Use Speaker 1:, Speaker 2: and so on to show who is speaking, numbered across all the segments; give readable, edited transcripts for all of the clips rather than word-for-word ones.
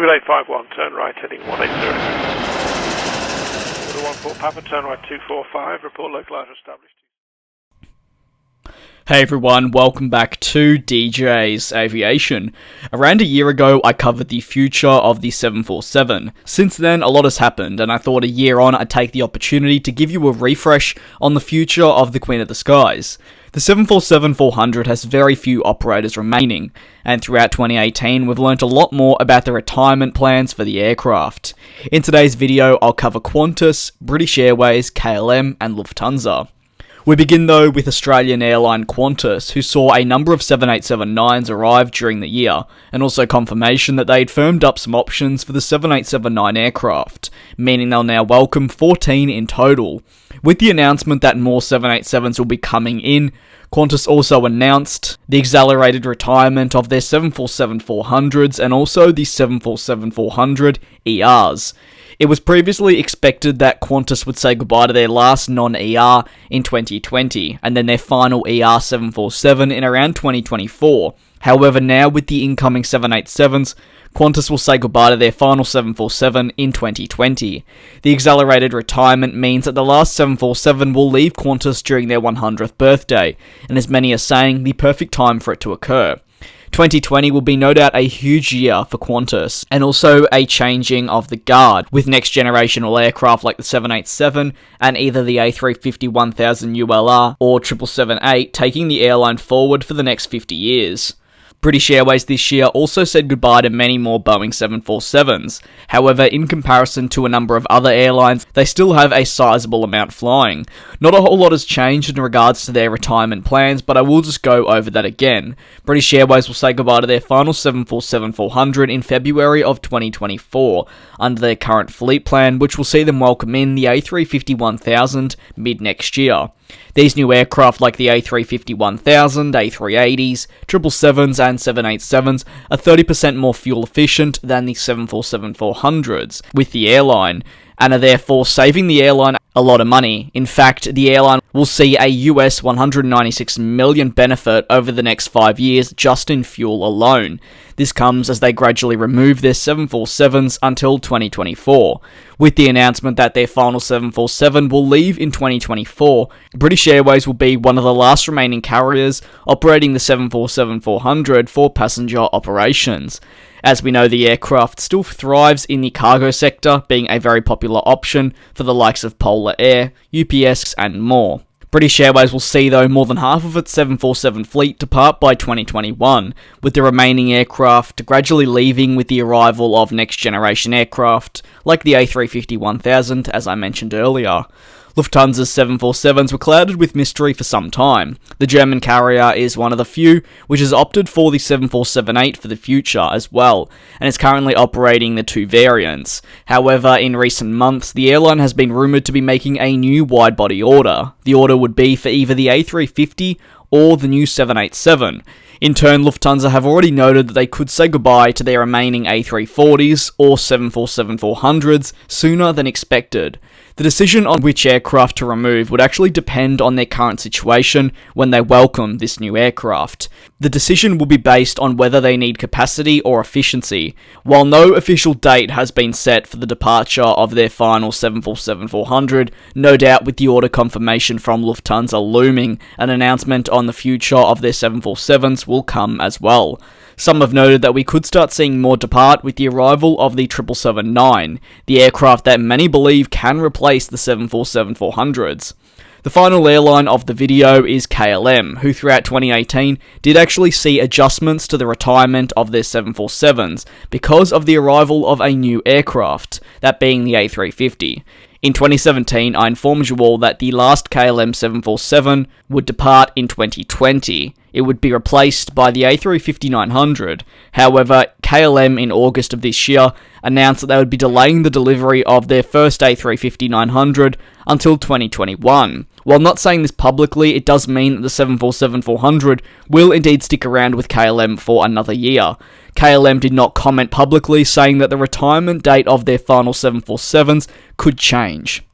Speaker 1: Speedway 851, turn right heading 180. Order 14 Papa, turn right 245, report localizer established.
Speaker 2: Hey everyone, welcome back to DJ's Aviation. Around a year ago, I covered the future of the 747. Since then, a lot has happened, and I thought a year on, I'd take the opportunity to give you a refresh on the future of the Queen of the Skies. The 747-400 has very few operators remaining, and throughout 2018, we've learnt a lot more about the retirement plans for the aircraft. In today's video, I'll cover Qantas, British Airways, KLM, and Lufthansa. We begin though with Australian airline Qantas, who saw a number of 787-9s arrive during the year, and also confirmation that they'd firmed up some options for the 787-9 aircraft, meaning they'll now welcome 14 in total. With the announcement that more 787s will be coming in, Qantas also announced the accelerated retirement of their 747-400s and also the 747-400 ERs. It was previously expected that Qantas would say goodbye to their last non-ER in 2020, and then their final ER 747 in around 2024. However, now with the incoming 787s, Qantas will say goodbye to their final 747 in 2020. The accelerated retirement means that the last 747 will leave Qantas during their 100th birthday, and as many are saying, the perfect time for it to occur. 2020 will be no doubt a huge year for Qantas, and also a changing of the guard, with next generational aircraft like the 787 and either the A350-1000 ULR or 777-8 taking the airline forward for the next 50 years. British Airways this year also said goodbye to many more Boeing 747s. However, in comparison to a number of other airlines, they still have a sizable amount flying. Not a whole lot has changed in regards to their retirement plans, but I will just go over that again. British Airways will say goodbye to their final 747-400 in February of 2024, under their current fleet plan, which will see them welcome in the A350-1000 mid-next year. These new aircraft like the A350-1000, A380s, 777s and 787s are 30% more fuel efficient than the 747-400s with the airline, and are therefore saving the airline a lot of money. In fact, the airline will see a US $196 million benefit over the next 5 years just in fuel alone. This comes as they gradually remove their 747s until 2024. With the announcement that their final 747 will leave in 2024, British Airways will be one of the last remaining carriers operating the 747-400 for passenger operations. As we know, the aircraft still thrives in the cargo sector, being a very popular option for the likes of Polar Air, UPS, and more. British Airways will see, though, more than half of its 747 fleet depart by 2021, with the remaining aircraft gradually leaving with the arrival of next-generation aircraft, like the A350-1000, as I mentioned earlier. Lufthansa's 747s were clouded with mystery for some time. The German carrier is one of the few which has opted for the 747-8 for the future as well, and is currently operating the two variants. However, in recent months, the airline has been rumoured to be making a new wide-body order. The order would be for either the A350 or the new 787. In turn, Lufthansa have already noted that they could say goodbye to their remaining A340s or 747-400s sooner than expected. The decision on which aircraft to remove would actually depend on their current situation when they welcome this new aircraft. The decision will be based on whether they need capacity or efficiency. While no official date has been set for the departure of their final 747-400, no doubt with the order confirmation from Lufthansa looming, an announcement on the future of their 747s will come as well. Some have noted that we could start seeing more depart with the arrival of the 777-9, the aircraft that many believe can replace the 747-400s. The final airline of the video is KLM, who throughout 2018 did actually see adjustments to the retirement of their 747s because of the arrival of a new aircraft, that being the A350. In 2017, I informed you all that the last KLM 747 would depart in 2020. It would be replaced by the A350-900. However, KLM in August of this year announced that they would be delaying the delivery of their first A350-900 until 2021. While not saying this publicly, it does mean that the 747-400 will indeed stick around with KLM for another year. KLM did not comment publicly, saying that the retirement date of their final 747s could change.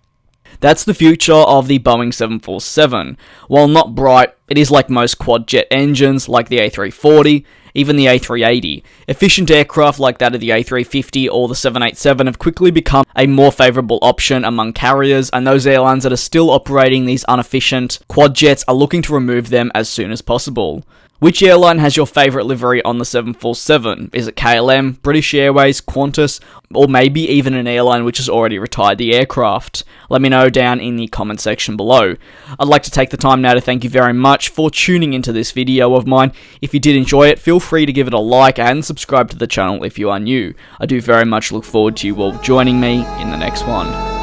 Speaker 2: That's the future of the Boeing 747. While not bright, it is like most quad jet engines like the A340. even the A380. Efficient aircraft like that of the A350 or the 787 have quickly become a more favourable option among carriers, and those airlines that are still operating these inefficient quad jets are looking to remove them as soon as possible. Which airline has your favourite livery on the 747? Is it KLM, British Airways, Qantas, or maybe even an airline which has already retired the aircraft? Let me know down in the comment section below. I'd like to take the time now to thank you very much for tuning into this video of mine. If you did enjoy it, feel free to give it a like and subscribe to the channel if you are new. I do very much look forward to you all joining me in the next one.